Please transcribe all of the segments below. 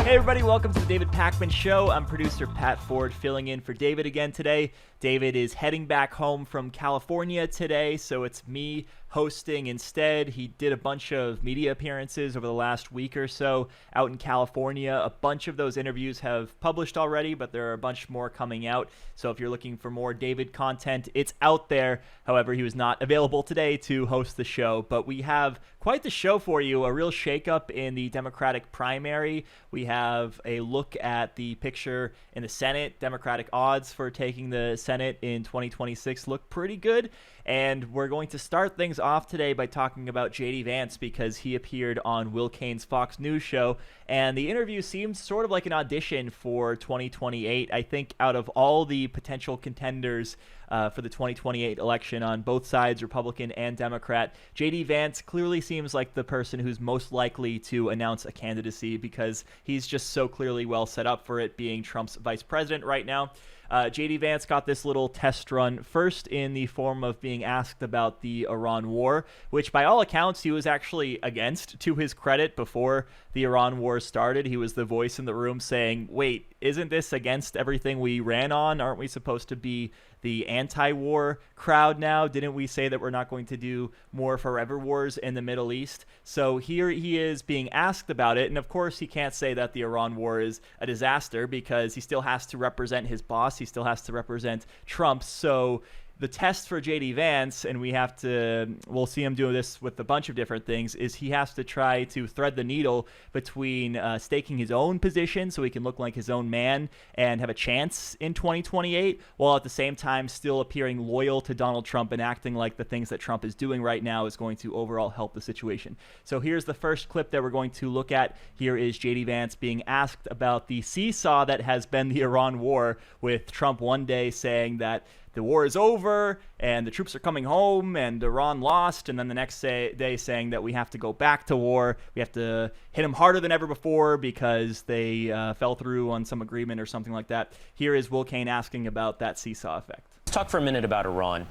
Hey everybody, welcome to the David Pakman Show. I'm producer Pat Ford filling in for David again today. David is heading back home from California today, so it's me hosting instead. He did a bunch of media appearances over the last week or so out in California. A bunch of those interviews have published already, but there are a bunch more coming out. So if you're looking for more David content, it's out there. However, he was not available today to host the show, but we have quite the show for you, a real shakeup in the Democratic primary. We have a look at the picture in the Senate. Democratic odds for taking the Senate in 2026 look pretty good. And we're going to start things off today by talking about J.D. Vance because he appeared on Will Cain's Fox News show. And the interview seems sort of like an audition for 2028. I think out of all the potential contenders for the 2028 election on both sides, Republican and Democrat, J.D. Vance clearly seems like the person who's most likely to announce a candidacy because he's just so clearly well set up for it, being Trump's vice president right now. J.D. Vance got this little test run first in the form of being asked about the Iran war, which by all accounts he was actually against, to his credit. Before the Iran war started, he was the voice in the room saying, wait, isn't this against everything we ran on? Aren't we supposed to be the anti-war crowd now? Didn't we say that we're not going to do more forever wars in the Middle East? So here he is being asked about it. And of course, he can't say that the Iran war is a disaster because he still has to represent his boss. He still has to represent Trump. So the test for J.D. Vance, and we'll see him do this with a bunch of different things, is he has to try to thread the needle between staking his own position so he can look like his own man and have a chance in 2028, while at the same time still appearing loyal to Donald Trump and acting like the things that Trump is doing right now is going to overall help the situation. So here's the first clip that we're going to look at. Here is J.D. Vance being asked about the seesaw that has been the Iran war, with Trump one day saying that the war is over and the troops are coming home and Iran lost, and then the next day saying that we have to go back to war. We have to hit them harder than ever before because they fell through on some agreement or something like that. Here is Will Cain asking about that seesaw effect. Let's talk for a minute about Iran.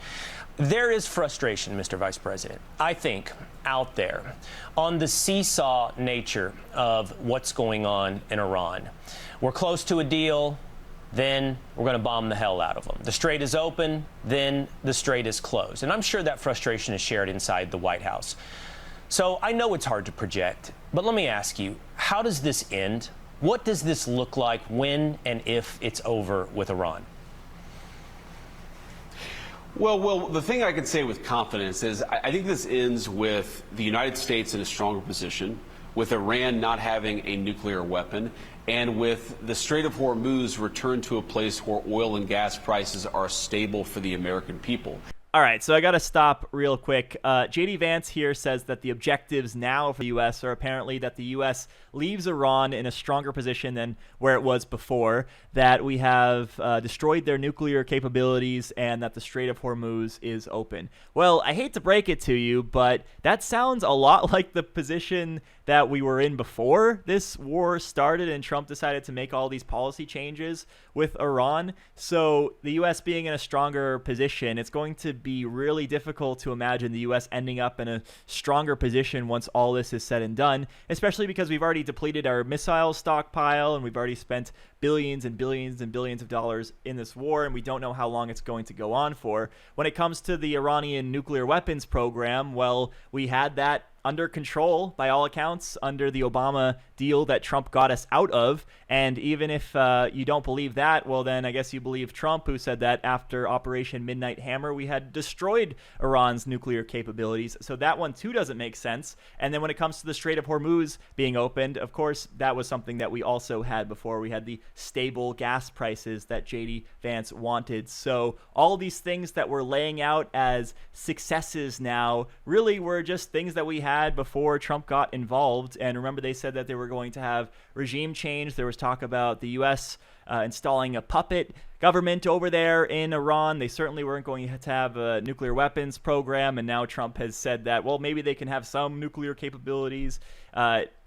There is frustration, Mr. Vice President, I think, out there on the seesaw nature of what's going on in Iran. We're close to a deal. Then we're going to bomb the hell out of them. The strait is open, then the strait is closed. And I'm sure that frustration is shared inside the White House. So I know it's hard to project, but let me ask you, how does this end? What does this look like when and if it's over with Iran? Well, the thing I can say with confidence is I think this ends with the United States in a stronger position, with Iran not having a nuclear weapon, and with the Strait of Hormuz returned to a place where oil and gas prices are stable for the American people. All right, so I got to stop real quick. J.D. Vance here says that the objectives now for the U.S. are apparently that the U.S. leaves Iran in a stronger position than where it was before, that we have destroyed their nuclear capabilities, and that the Strait of Hormuz is open. Well, I hate to break it to you, but that sounds a lot like the position that we were in before this war started and Trump decided to make all these policy changes with Iran. So the U.S. being in a stronger position, it's going to be really difficult to imagine the U.S. ending up in a stronger position once all this is said and done, especially because we've already depleted our missile stockpile and we've already spent billions and billions and billions of dollars in this war, and we don't know how long it's going to go on for. When it comes to the Iranian nuclear weapons program, well, we had that under control, by all accounts, under the Obama deal that Trump got us out of. And even if you don't believe that, well, then I guess you believe Trump, who said that after Operation Midnight Hammer, we had destroyed Iran's nuclear capabilities. So that one, too, doesn't make sense. And then when it comes to the Strait of Hormuz being opened, of course, that was something that we also had before. We had the stable gas prices that J.D. Vance wanted. So all these things that we're laying out as successes now really were just things that we had before Trump got involved. And remember, they said that they were going to have regime change. There was talk about the U.S. Installing a puppet government over there in Iran. They certainly weren't going to have a nuclear weapons program. And now Trump has said that, well, maybe they can have some nuclear capabilities.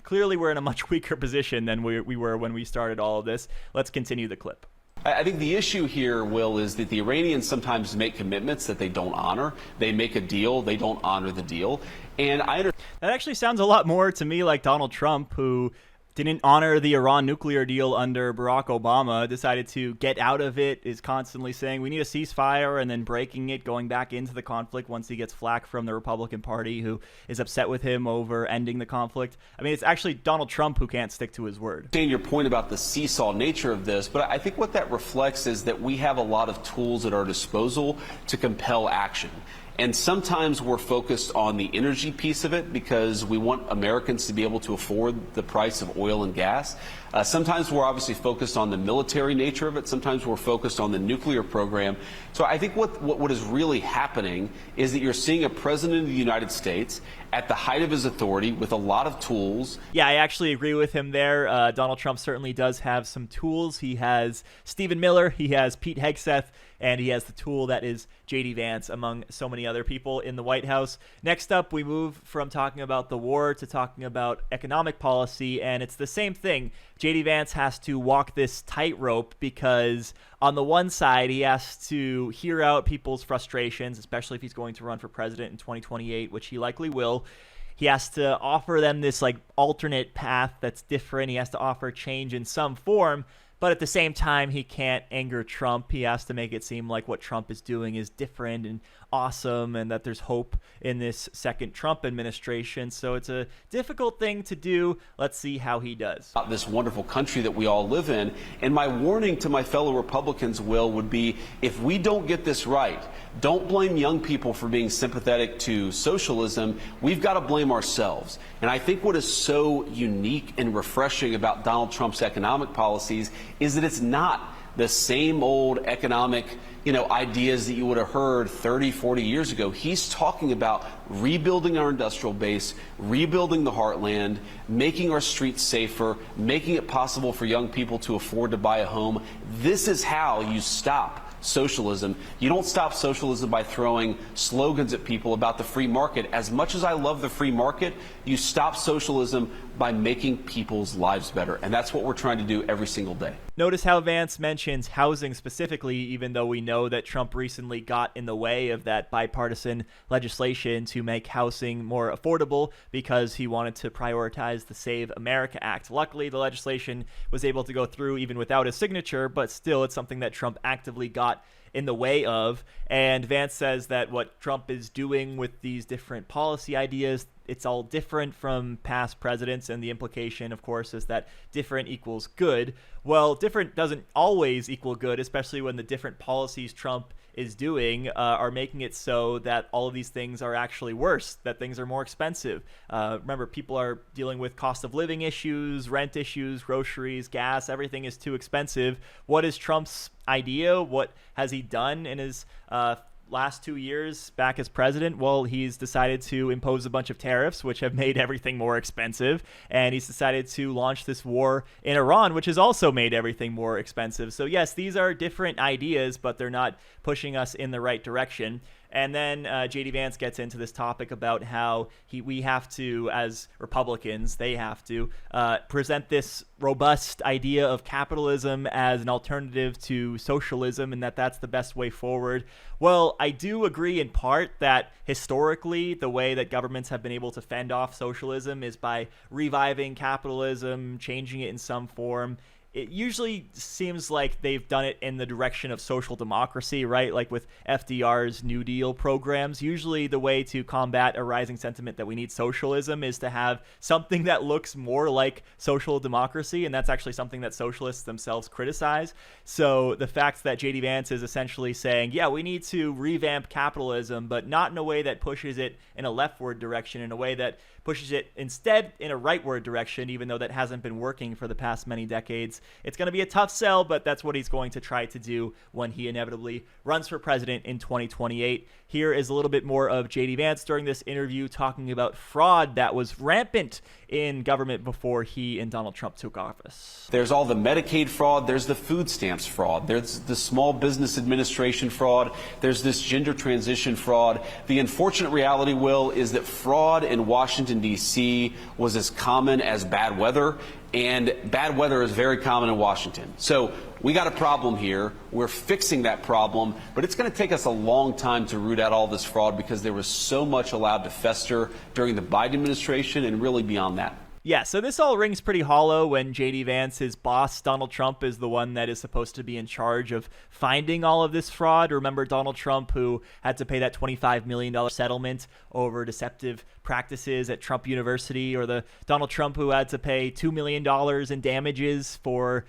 Clearly, we're in a much weaker position than we were when we started all of this. Let's continue the clip. I think the issue here, Will, is that the Iranians sometimes make commitments that they don't honor. They make a deal, they don't honor the deal. And that actually sounds a lot more to me like Donald Trump, who Didn't honor the Iran nuclear deal under Barack Obama, decided to get out of it, is constantly saying we need a ceasefire and then breaking it, going back into the conflict once he gets flack from the Republican Party, who is upset with him over ending the conflict. I mean, it's actually Donald Trump who can't stick to his word. Your point about the seesaw nature of this, but I think what that reflects is that we have a lot of tools at our disposal to compel action. And sometimes we're focused on the energy piece of it because we want Americans to be able to afford the price of oil and gas. Sometimes we're obviously focused on the military nature of it. Sometimes we're focused on the nuclear program. So I think what is really happening is that you're seeing a president of the United States at the height of his authority with a lot of tools. Yeah, I actually agree with him there. Donald Trump certainly does have some tools. He has Stephen Miller, he has Pete Hegseth, and he has the tool that is J.D. Vance, among so many other people in the White House. Next up, we move from talking about the war to talking about economic policy, and it's the same thing. J.D. Vance has to walk this tightrope because on the one side, he has to hear out people's frustrations, especially if he's going to run for president in 2028, which he likely will. He has to offer them this like alternate path that's different. He has to offer change in some form. But at the same time, he can't anger Trump. He has to make it seem like what Trump is doing is different and awesome and that there's hope in this second Trump administration. So it's a difficult thing to do. Let's see how he does. This wonderful country that we all live in. And my warning to my fellow Republicans, Will, would be if we don't get this right, don't blame young people for being sympathetic to socialism. We've got to blame ourselves. And I think what is so unique and refreshing about Donald Trump's economic policies is that it's not the same old economic, ideas that you would have heard 30, 40 years ago. He's talking about rebuilding our industrial base, rebuilding the heartland, making our streets safer, making it possible for young people to afford to buy a home. This is how you stop socialism. You don't stop socialism by throwing slogans at people about the free market. As much as I love the free market, you stop socialism by making people's lives better. And that's what we're trying to do every single day. Notice how Vance mentions housing specifically, even though we know that Trump recently got in the way of that bipartisan legislation to make housing more affordable because he wanted to prioritize the Save America Act. Luckily, the legislation was able to go through even without his signature, but still it's something that Trump actively got in the way of. And Vance says that what Trump is doing with these different policy ideas, it's all different from past presidents, and the implication, of course, is that different equals good. Well, different doesn't always equal good, especially when the different policies Trump is doing are making it so that all of these things are actually worse, that things are more expensive. Remember, people are dealing with cost of living issues, rent issues, groceries, gas, everything is too expensive. What is Trump's idea? What has he done in his last 2 years back as president? Well, he's decided to impose a bunch of tariffs, which have made everything more expensive. And he's decided to launch this war in Iran, which has also made everything more expensive. So yes, these are different ideas, but they're not pushing us in the right direction. And then J.D. Vance gets into this topic about how we have to, as Republicans, they have to present this robust idea of capitalism as an alternative to socialism, and that's the best way forward. Well, I do agree in part that historically the way that governments have been able to fend off socialism is by reviving capitalism, changing it in some form. It usually seems like they've done it in the direction of social democracy, right? Like with FDR's New Deal programs. Usually the way to combat a rising sentiment that we need socialism is to have something that looks more like social democracy, and that's actually something that socialists themselves criticize. So the fact that J.D. Vance is essentially saying, yeah, we need to revamp capitalism, but not in a way that pushes it in a leftward direction, in a way that pushes it instead in a rightward direction, even though that hasn't been working for the past many decades. It's going to be a tough sell, but that's what he's going to try to do when he inevitably runs for president in 2028. Here is a little bit more of J.D. Vance during this interview talking about fraud that was rampant in government before he and Donald Trump took office. There's all the Medicaid fraud, there's the food stamps fraud, there's the Small Business Administration fraud, there's this gender transition fraud. The unfortunate reality, Will, is that fraud in Washington, D.C. was as common as bad weather, and bad weather is very common in Washington. So we got a problem here. We're fixing that problem, but it's going to take us a long time to root out all this fraud because there was so much allowed to fester during the Biden administration and really beyond that. Yeah, so this all rings pretty hollow when J.D. Vance, his boss, Donald Trump, is the one that is supposed to be in charge of finding all of this fraud. Remember Donald Trump, who had to pay that $25 million settlement over deceptive practices at Trump University, or the Donald Trump who had to pay $2 million in damages for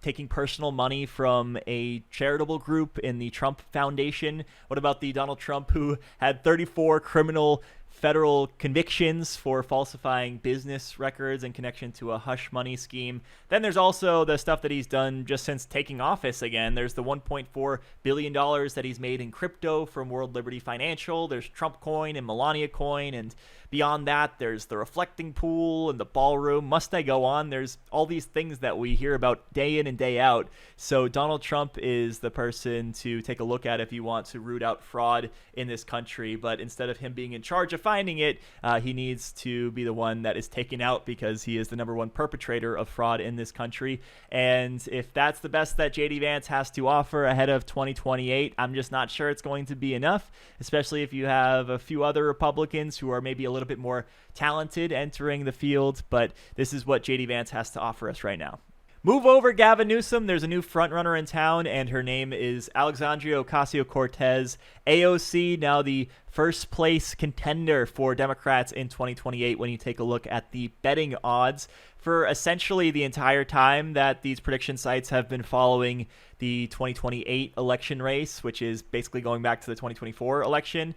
taking personal money from a charitable group in the Trump Foundation? What about the Donald Trump who had 34 criminal federal convictions for falsifying business records in connection to a hush money scheme? Then there's also the stuff that he's done just since taking office again. There's the $1.4 billion that he's made in crypto from World Liberty Financial. There's Trump coin and Melania coin, and beyond that, there's the reflecting pool and the ballroom. Must I go on? There's all these things that we hear about day in and day out. So Donald Trump is the person to take a look at if you want to root out fraud in this country. But instead of him being in charge of finding it, he needs to be the one that is taken out, because he is the number one perpetrator of fraud in this country. And if that's the best that J.D. Vance has to offer ahead of 2028, I'm just not sure it's going to be enough, especially if you have a few other Republicans who are maybe a little bit more talented entering the field. But this is what J.D. Vance has to offer us right now. Move over, Gavin Newsom. There's a new frontrunner in town, and her name is Alexandria Ocasio-Cortez. AOC, now the first place contender for Democrats in 2028 when you take a look at the betting odds. For essentially the entire time that these prediction sites have been following the 2028 election race, which is basically going back to the 2024 election,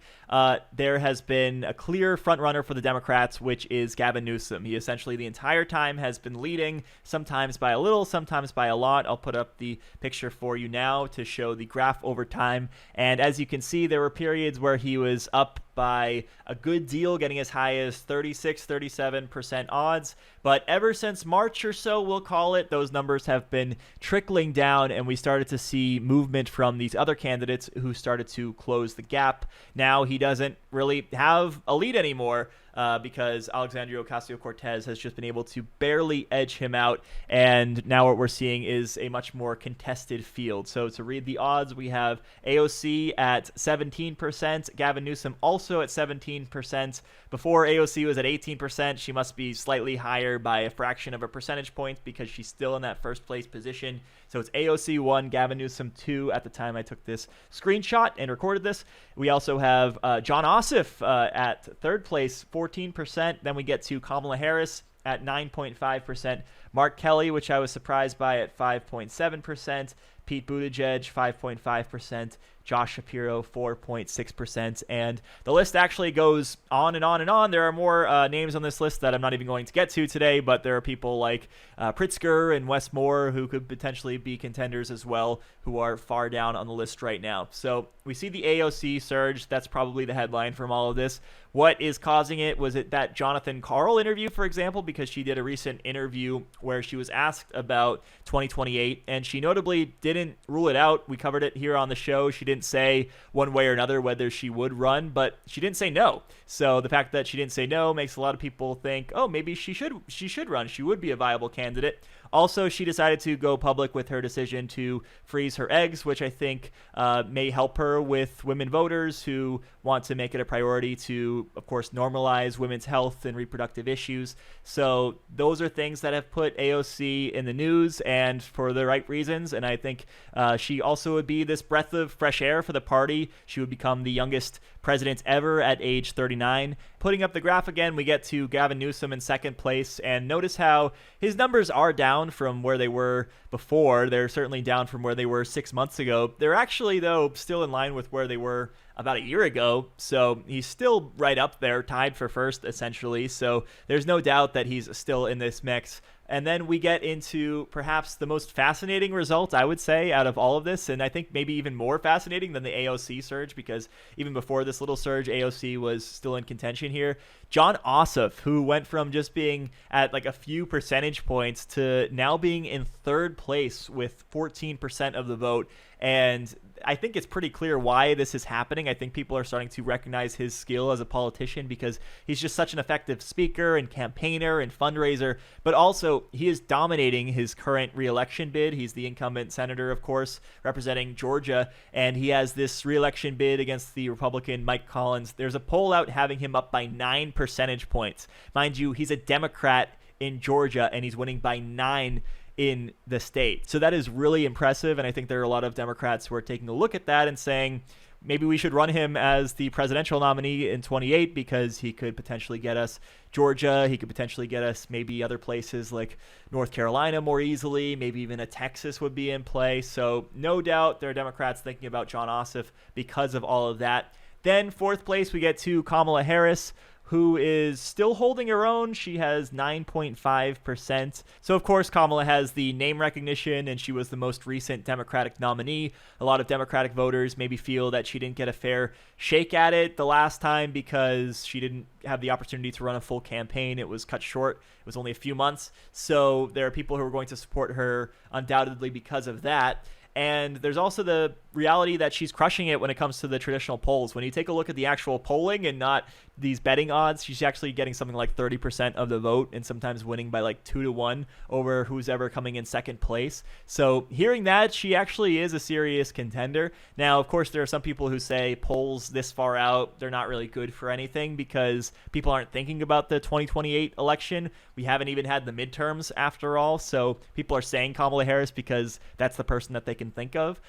there has been a clear frontrunner for the Democrats, which is Gavin Newsom. He essentially the entire time has been leading, sometimes by a little, sometimes by a lot. I'll put up the picture for you now to show the graph over time. And as you can see, there were periods where he was up by a good deal, getting as high as 36, 37% odds. But ever since March or so, we'll call it, those numbers have been trickling down, and we started to see movement from these other candidates who started to close the gap. Now he doesn't really have a lead anymore, because Alexandria Ocasio-Cortez has just been able to barely edge him out, and now what we're seeing is a much more contested field. So to read the odds, we have AOC at 17%, Gavin Newsom also at 17%. Before, AOC was at 18%. She must be slightly higher by a fraction of a percentage point because she's still in that first place position. So it's AOC 1, Gavin Newsom 2 at the time I took this screenshot and recorded this. We also have John Ossoff at third place, 14%. Then we get to Kamala Harris at 9.5%. Mark Kelly, which I was surprised by, at 5.7%. Pete Buttigieg, 5.5%. Josh Shapiro, 4.6%. And the list actually goes on and on and on. There are more names on this list that I'm not even going to get to today, but there are people like Pritzker and Wes Moore who could potentially be contenders as well, who are far down on the list right now. So we see the AOC surge. That's probably the headline from all of this. What is causing it? Was it that Jonathan Karl interview, for example, because she did a recent interview where she was asked about 2028, and she notably didn't rule it out. We covered it here on the show. She didn't say one way or another whether she would run, but she didn't say no. So the fact that she didn't say no makes a lot of people think, oh, maybe she should run. She would be a viable candidate. Also, she decided to go public with her decision to freeze her eggs, which I think may help her with women voters who want to make it a priority to, of course, normalize women's health and reproductive issues. So those are things that have put AOC in the news, and for the right reasons. And I think she also would be this breath of fresh air for the party. She would become the youngest president ever at age 39. Putting up the graph again, we get to Gavin Newsom in second place, and notice how his numbers are down from where they were before. They're certainly down from where they were 6 months ago. They're actually, though, still in line with where they were about a year ago. So he's still right up there, tied for first, essentially. So there's no doubt that he's still in this mix. And then we get into perhaps the most fascinating result, I would say, out of all of this, and I think maybe even more fascinating than the AOC surge, because even before this little surge, AOC was still in contention here. John Ossoff, who went from just being at like a few percentage points to now being in third place with 14% of the vote. And I think it's pretty clear why this is happening. I think people are starting to recognize his skill as a politician because he's just such an effective speaker and campaigner and fundraiser, but also he is dominating his current re-election bid. He's the incumbent senator, of course, representing Georgia, and he has this re-election bid against the Republican Mike Collins. There's a poll out having him up by 9 percentage points. Mind you, he's a Democrat in Georgia, and he's winning by 9 in the state. So that is really impressive, and I think there are a lot of Democrats who are taking a look at that and saying maybe we should run him as the presidential nominee in 28 because he could potentially get us Georgia. He could potentially get us maybe other places like North Carolina more easily. Maybe even a Texas would be in play. So no doubt there are Democrats thinking about Jon Ossoff because of all of that. Then fourth place, we get to Kamala Harris, who is still holding her own. She has 9.5%. So, of course, Kamala has the name recognition, and she was the most recent Democratic nominee. A lot of Democratic voters maybe feel that she didn't get a fair shake at it the last time because she didn't have the opportunity to run a full campaign. It was cut short. It was only a few months. So there are people who are going to support her undoubtedly because of that. And there's also the reality that she's crushing it when it comes to the traditional polls. When you take a look at the actual polling and not these betting odds, she's actually getting something like 30% of the vote and sometimes winning by like 2-1 over who's ever coming in second place. So hearing that, she actually is a serious contender. Now, of course, there are some people who say polls this far out, they're not really good for anything because people aren't thinking about the 2028 election. We haven't even had the midterms after all. So people are saying Kamala Harris because that's the person that they can think of.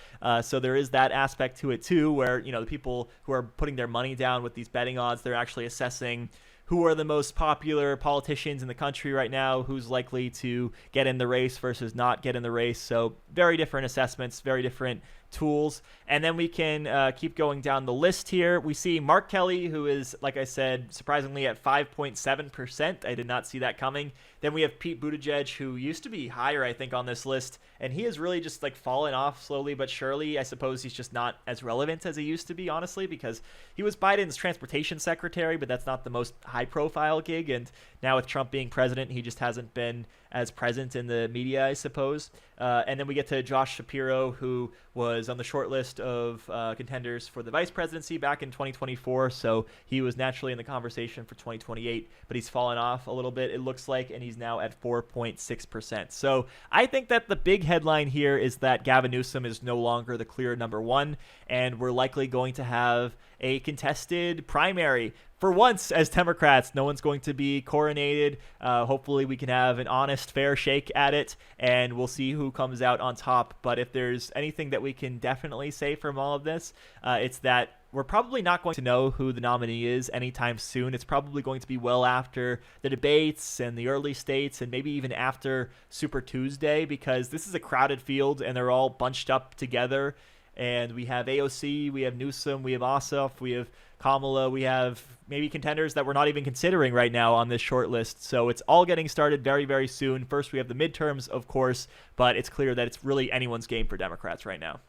So there is that aspect to it too, where, you know, the people who are putting their money down with these betting odds, they're actually assessing who are the most popular politicians in the country right now, who's likely to get in the race versus not get in the race. So very different assessments, very different tools. And then we can keep going down the list here. We see Mark Kelly, who is, like I said, surprisingly at 5.7%. I did not see that coming. Then we have Pete Buttigieg, who used to be higher, I think, on this list. And he has really just like fallen off slowly but surely. I suppose he's just not as relevant as he used to be, honestly, because he was Biden's transportation secretary, but that's not the most high profile gig. And now with Trump being president, he just hasn't been as present in the media, I suppose. And then we get to Josh Shapiro, who was on the short list of contenders for the vice presidency back in 2024. So he was naturally in the conversation for 2028, but he's fallen off a little bit, it looks like, and he's now at 4.6%. So I think that the big headline here is that Gavin Newsom is no longer the clear number one, and we're likely going to have a contested primary. For once, as Democrats, no one's going to be coronated. Hopefully we can have an honest, fair shake at it, and we'll see who comes out on top. But if there's anything that we can definitely say from all of this, it's that we're probably not going to know who the nominee is anytime soon. It's probably going to be well after the debates and the early states and maybe even after Super Tuesday, because this is a crowded field and they're all bunched up together. And we have AOC, we have Newsom, we have Ossoff, we have Kamala, we have maybe contenders that we're not even considering right now on this short list. So it's all getting started very, very soon. First, we have the midterms, of course, but it's clear that it's really anyone's game for Democrats right now.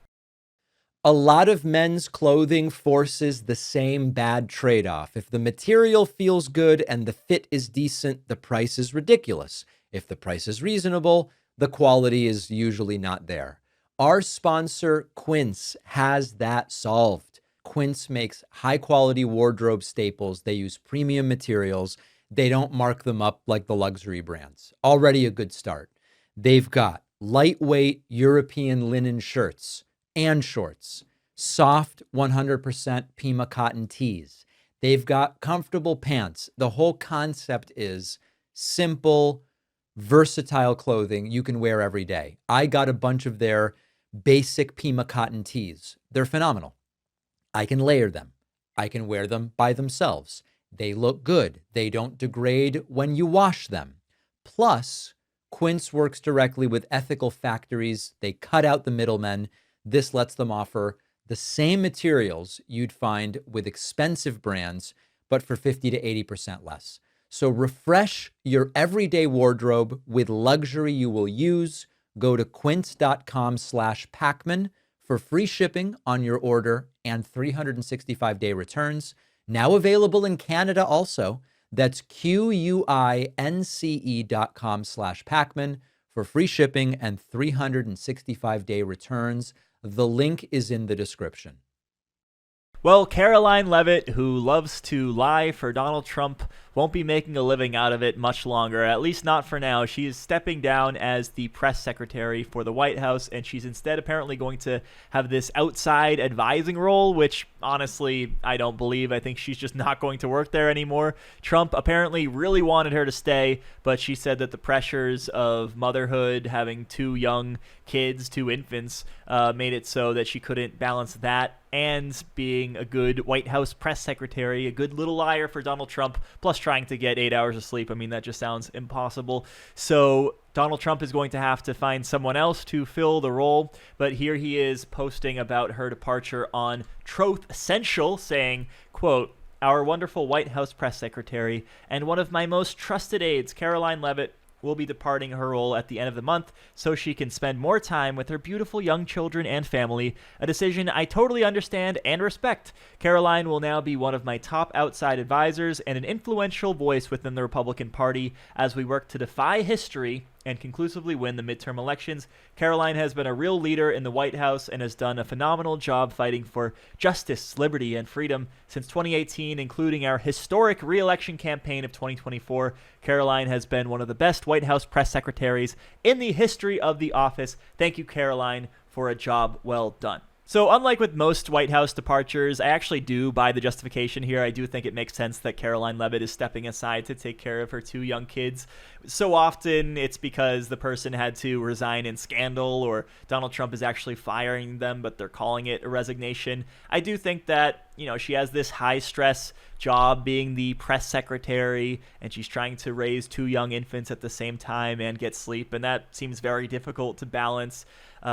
A lot of men's clothing forces the same bad trade-off. If the material feels good and the fit is decent, the price is ridiculous. If the price is reasonable, the quality is usually not there. Our sponsor, Quince, has that solved. Quince makes high-quality wardrobe staples. They use premium materials. They don't mark them up like the luxury brands. Already a good start. They've got lightweight European linen shirts and shorts, soft 100% Pima cotton tees. They've got comfortable pants. The whole concept is simple, versatile clothing you can wear every day. I got a bunch of their basic Pima cotton tees. They're phenomenal. I can layer them. I can wear them by themselves. They look good. They don't degrade when you wash them. Plus, Quince works directly with ethical factories. They cut out the middlemen. This lets them offer the same materials you'd find with expensive brands, but for 50 to 80% less. So refresh your everyday wardrobe with luxury you will use. Go to quince.com/Pakman for free shipping on your order and 365-day returns. Now available in Canada also. That's QUINCE.com/Pakman for free shipping and 365-day returns. The link is in the description. Well, Karoline Leavitt, who loves to lie for Donald Trump, won't be making a living out of it much longer, at least not for now. She is stepping down as the press secretary for the White House, and she's instead apparently going to have this outside advising role, which honestly, I don't believe. I think she's just not going to work there anymore. Trump apparently really wanted her to stay, but she said that the pressures of motherhood, having two young kids, two infants, made it so that she couldn't balance that and being a good White House press secretary, a good little liar for Donald Trump, plus trying to get 8 hours of sleep. I mean, that just sounds impossible. So Donald Trump is going to have to find someone else to fill the role, but here he is posting about her departure on Truth Essential, saying, quote, "Our wonderful White House press secretary and one of my most trusted aides, Karoline Leavitt, will be departing her role at the end of the month so she can spend more time with her beautiful young children and family, a decision I totally understand and respect. Karoline will now be one of my top outside advisors and an influential voice within the Republican Party as we work to defy history and conclusively win the midterm elections. Karoline has been a real leader in the White House and has done a phenomenal job fighting for justice, liberty, and freedom since 2018, including our historic re-election campaign of 2024. Karoline has been one of the best White House press secretaries in the history of the office. Thank you, Karoline, for a job well done." So unlike with most White House departures, I actually do buy the justification here. I do think it makes sense that Karoline Leavitt is stepping aside to take care of her two young kids. So often it's because the person had to resign in scandal or Donald Trump is actually firing them, but they're calling it a resignation. I do think that, she has this high stress job being the press secretary and she's trying to raise two young infants at the same time and get sleep. And that seems very difficult to balance.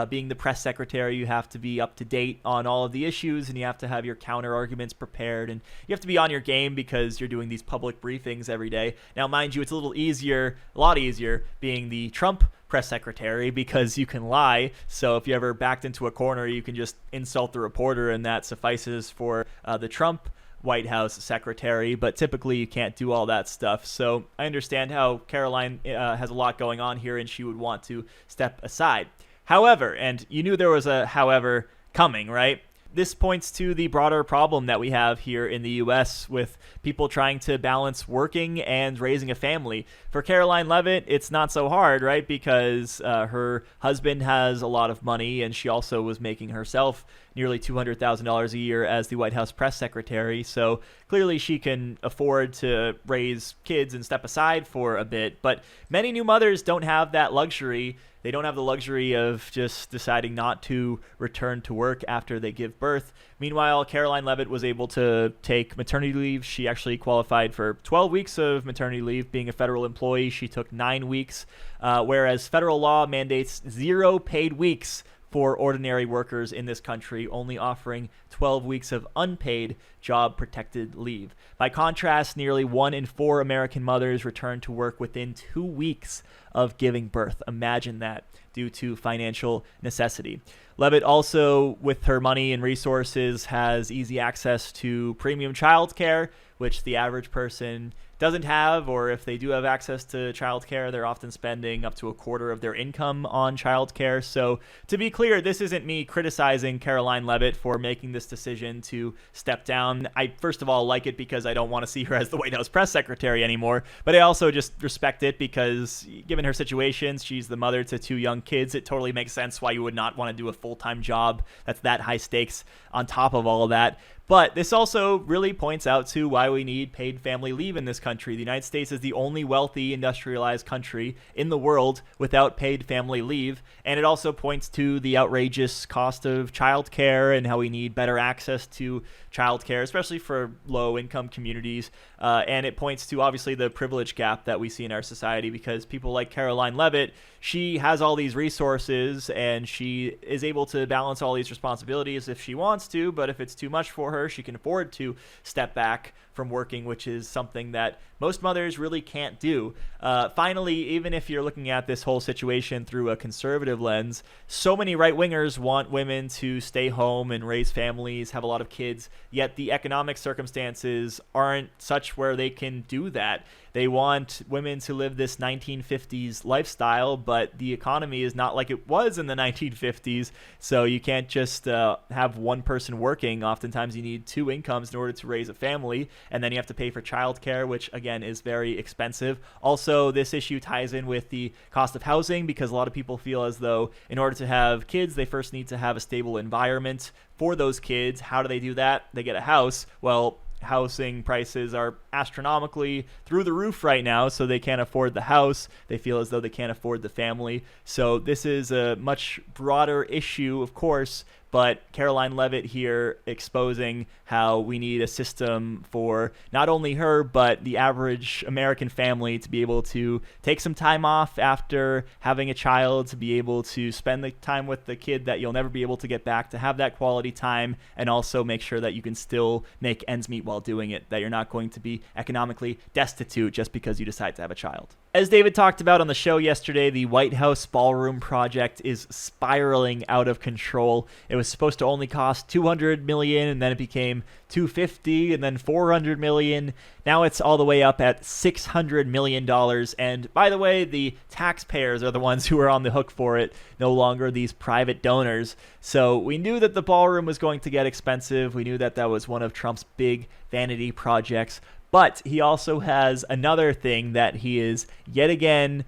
Being the press secretary, you have to be up to date on all of the issues and you have to have your counter arguments prepared and you have to be on your game because you're doing these public briefings every day. Now, mind you, it's a lot easier being the Trump press secretary because you can lie. So if you ever backed into a corner, you can just insult the reporter and that suffices for the Trump White House secretary, but typically you can't do all that stuff. So I understand how Karoline has a lot going on here and she would want to step aside. However, and you knew there was a however coming, right? This points to the broader problem that we have here in the U.S. with people trying to balance working and raising a family. For Karoline Leavitt, it's not so hard, right? Because her husband has a lot of money and she also was making herself nearly $200,000 a year as the White House press secretary. So clearly she can afford to raise kids and step aside for a bit. But many new mothers don't have that luxury. They don't have the luxury of just deciding not to return to work after they give birth. Meanwhile, Karoline Leavitt was able to take maternity leave. She actually qualified for 12 weeks of maternity leave. Being a federal employee, she took 9 weeks, whereas federal law mandates 0 paid weeks for ordinary workers in this country, only offering 12 weeks of unpaid job-protected leave. By contrast, nearly 1 in 4 American mothers return to work within 2 weeks of giving birth. Imagine that, due to financial necessity. Leavitt also, with her money and resources, has easy access to premium childcare, which the average person doesn't have, or if they do have access to childcare, they're often spending up to a quarter of their income on childcare. So to be clear, this isn't me criticizing Karoline Leavitt for making this decision to step down. I, first of all, like it because I don't want to see her as the White House press secretary anymore, but I also just respect it because given her situation, she's the mother to 2 young kids. It totally makes sense why you would not want to do a full-time job that's that high stakes on top of all of that. But this also really points out to why we need paid family leave in this country. The United States is the only wealthy, industrialized country in the world without paid family leave. And it also points to the outrageous cost of childcare and how we need better access to childcare, especially for low-income communities. And it points to, obviously, the privilege gap that we see in our society because people like Karoline Leavitt, she has all these resources and she is able to balance all these responsibilities if she wants to, but if it's too much for her, she can afford to step back from working, which is something that most mothers really can't do. Finally, even if you're looking at this whole situation through a conservative lens, so many right-wingers want women to stay home and raise families, have a lot of kids, yet the economic circumstances aren't such where they can do that. They want women to live this 1950s lifestyle, but the economy is not like it was in the 1950s, so you can't just have one person working. Oftentimes you need two incomes in order to raise a family, and then you have to pay for childcare, which again is very expensive. Also, this issue ties in with the cost of housing, because a lot of people feel as though in order to have kids, they first need to have a stable environment for those kids. How do they do that? They get a house. Well, housing prices are astronomically through the roof right now, so they can't afford the house. They feel as though they can't afford the family. So this is a much broader issue, of course, but Karoline Leavitt here exposing how we need a system for not only her, but the average American family to be able to take some time off after having a child, to be able to spend the time with the kid that you'll never be able to get back, to have that quality time, and also make sure that you can still make ends meet while doing it, that you're not going to be economically destitute just because you decide to have a child. As David talked about on the show yesterday, the White House ballroom project is spiraling out of control. It was supposed to only cost $200 million, and then it became $250, and then $400 million. Now it's all the way up at $600 million. And by the way, the taxpayers are the ones who are on the hook for it, no longer these private donors. So we knew that the ballroom was going to get expensive. We knew that that was one of Trump's big vanity projects. But he also has another thing that he is yet again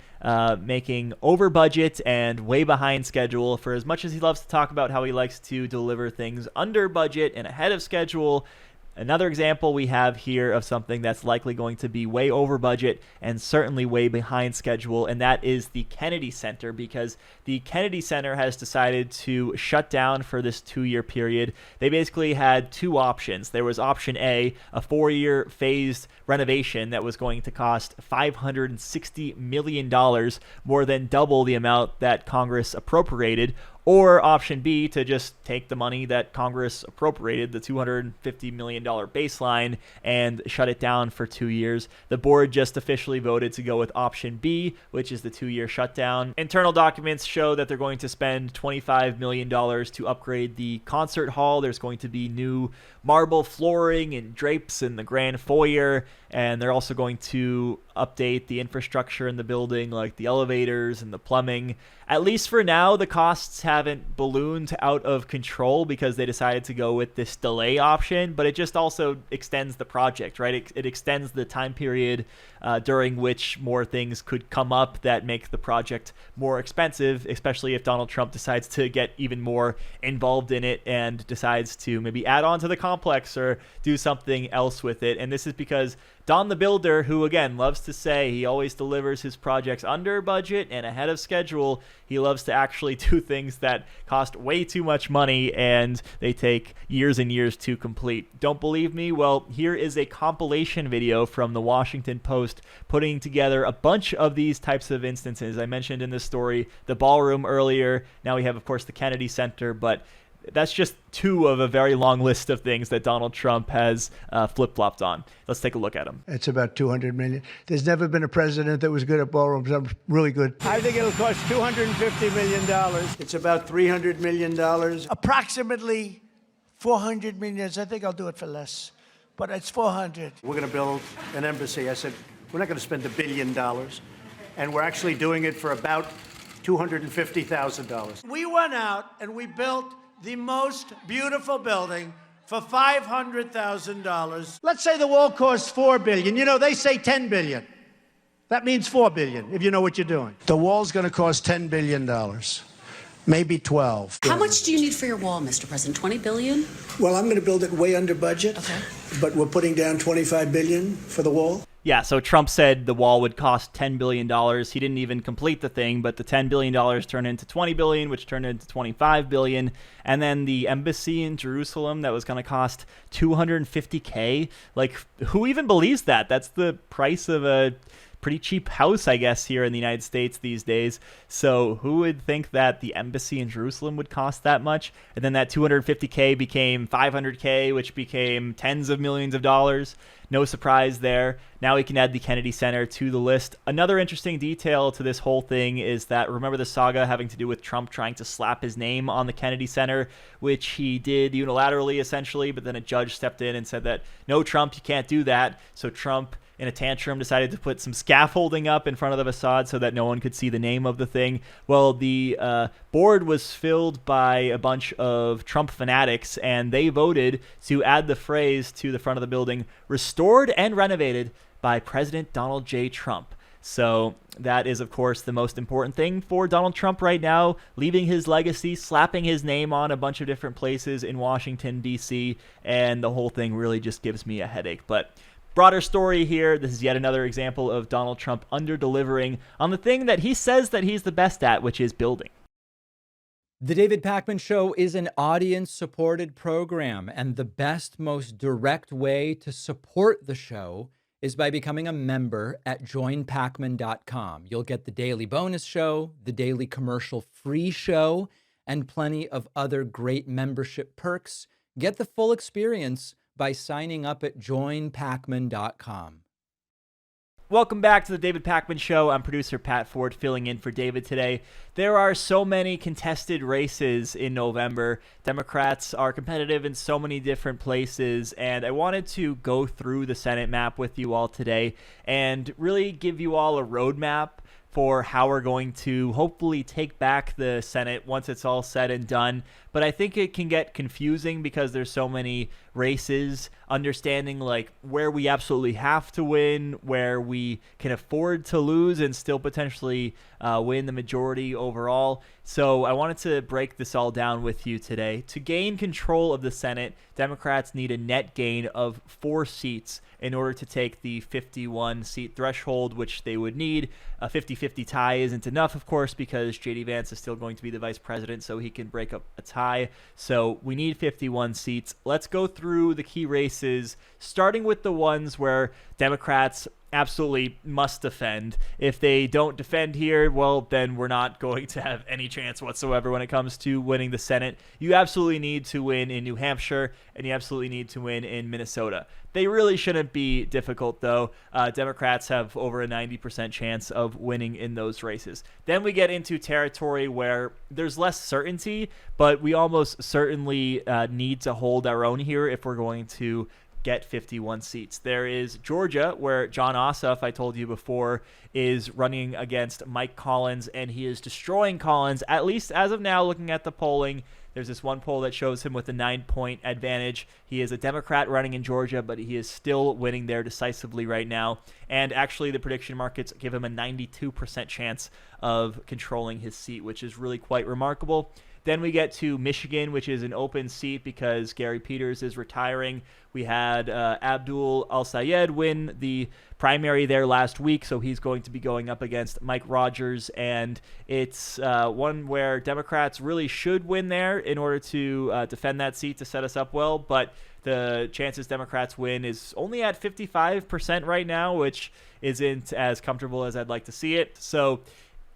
making over budget and way behind schedule. For as much as he loves to talk about how he likes to deliver things under budget and ahead of schedule, another example we have here of something that's likely going to be way over budget and certainly way behind schedule, and that is the Kennedy Center, because the Kennedy Center has decided to shut down for this 2-year period. They basically had two options. There was option A, a 4-year phased renovation that was going to cost $560 million, more than double the amount that Congress appropriated. Or option B, to just take the money that Congress appropriated, the $250 million baseline, and shut it down for 2 years. The board just officially voted to go with option B, which is the 2-year shutdown. Internal documents show that they're going to spend $25 million to upgrade the concert hall. There's going to be new marble flooring and drapes in the grand foyer, and they're also going to update the infrastructure in the building, like the elevators and the plumbing. At least for now, the costs haven't ballooned out of control because they decided to go with this delay option, but it just also extends the project, right? It extends the time period during which more things could come up that make the project more expensive, especially if Donald Trump decides to get even more involved in it and decides to maybe add on to the complex or do something else with it. And this is because Don the Builder, who again loves to say he always delivers his projects under budget and ahead of schedule, he loves to actually do things that cost way too much money and they take years and years to complete. Don't believe me? Well, here is a compilation video from the Washington Post putting together a bunch of these types of instances. I mentioned in this story the ballroom earlier. Now we have, of course, the Kennedy Center, but that's just two of a very long list of things that Donald Trump has flip-flopped on. Let's take a look at them. It's about $200 million. There's never been a president that was good at ballrooms. I'm really good. I think it'll cost $250 million. It's about $300 million. Approximately $400 million. I think I'll do it for less, but it's $400. We're going to build an embassy. I said, we're not going to spend $1 billion, and we're actually doing it for about $250,000. We went out and we built the most beautiful building for $500,000. Let's say the wall costs $4 billion. You know, they say $10 billion. That means $4 billion, if you know what you're doing. The wall's going to cost $10 billion, maybe 12. How much do you need for your wall, Mr. President? $20 billion? Well, I'm going to build it way under budget, Okay. but we're putting down $25 billion for the wall. Yeah, so Trump said the wall would cost $10 billion. He didn't even complete the thing, but the $10 billion turned into $20 billion, which turned into $25 billion. And then the embassy in Jerusalem that was going to cost $250K. Like, who even believes that? That's the price of a pretty cheap house, I guess, here in the United States these days. So who would think that the embassy in Jerusalem would cost that much? And then that $250K became $500K, which became tens of millions of dollars. No surprise there. Now we can add the Kennedy Center to the list. Another interesting detail to this whole thing is that, remember the saga having to do with Trump trying to slap his name on the Kennedy Center, which he did unilaterally essentially, but then a judge stepped in and said that, no, Trump, you can't do that. So Trump, in a tantrum, decided to put some scaffolding up in front of the facade so that no one could see the name of the thing. Well, the board was filled by a bunch of Trump fanatics, and they voted to add the phrase to the front of the building, restored and renovated by President Donald J. Trump. So that is, of course, the most important thing for Donald Trump right now, leaving his legacy, slapping his name on a bunch of different places in Washington, D.C., and the whole thing really just gives me a headache. But broader story here, this is yet another example of Donald Trump under-delivering on the thing that he says that he's the best at, which is building. The David Pakman Show is an audience-supported program, and the best, most direct way to support the show is by becoming a member at joinpakman.com. You'll get the daily bonus show, the daily commercial-free show, and plenty of other great membership perks. Get the full experience by signing up at joinpakman.com. Welcome back to the David Pakman Show. I'm producer Pat Ford filling in for David today. There are so many contested races in November. Democrats are competitive in so many different places, and I wanted to go through the Senate map with you all today and really give you all a roadmap for how we're going to hopefully take back the Senate once it's all said and done. But I think it can get confusing because there's so many races, understanding like where we absolutely have to win, where we can afford to lose and still potentially win the majority overall. So I wanted to break this all down with you today. To gain control of the Senate, Democrats need a net gain of 4 seats in order to take the 51 seat threshold, which they would need. A 50-50 tie isn't enough, of course, because J.D. Vance is still going to be the vice president, so he can break up a tie. So we need 51 seats. Let's go through the key races, starting with the ones where Democrats absolutely must defend. If they don't defend here, well, then we're not going to have any chance whatsoever when it comes to winning the Senate. You absolutely need to win in New Hampshire, and you absolutely need to win in Minnesota. They really shouldn't be difficult, though. Democrats have over a 90% chance of winning in those races. Then we get into territory where there's less certainty, but we almost certainly need to hold our own here if we're going to get 51 seats. There is Georgia, where John Ossoff, I told you before, is running against Mike Collins, and he is destroying Collins, at least as of now, looking at the polling. There's this one poll that shows him with a 9-point advantage. He is a Democrat running in Georgia, but he is still winning there decisively right now. And actually, the prediction markets give him a 92% chance of controlling his seat, which is really quite remarkable. Then we get to Michigan, which is an open seat because Gary Peters is retiring. We had Abdul Al-Sayed win the primary there last week, so he's going to be going up against Mike Rogers, and it's one where Democrats really should win there in order to defend that seat to set us up well, but the chances Democrats win is only at 55% right now, which isn't as comfortable as I'd like to see it. So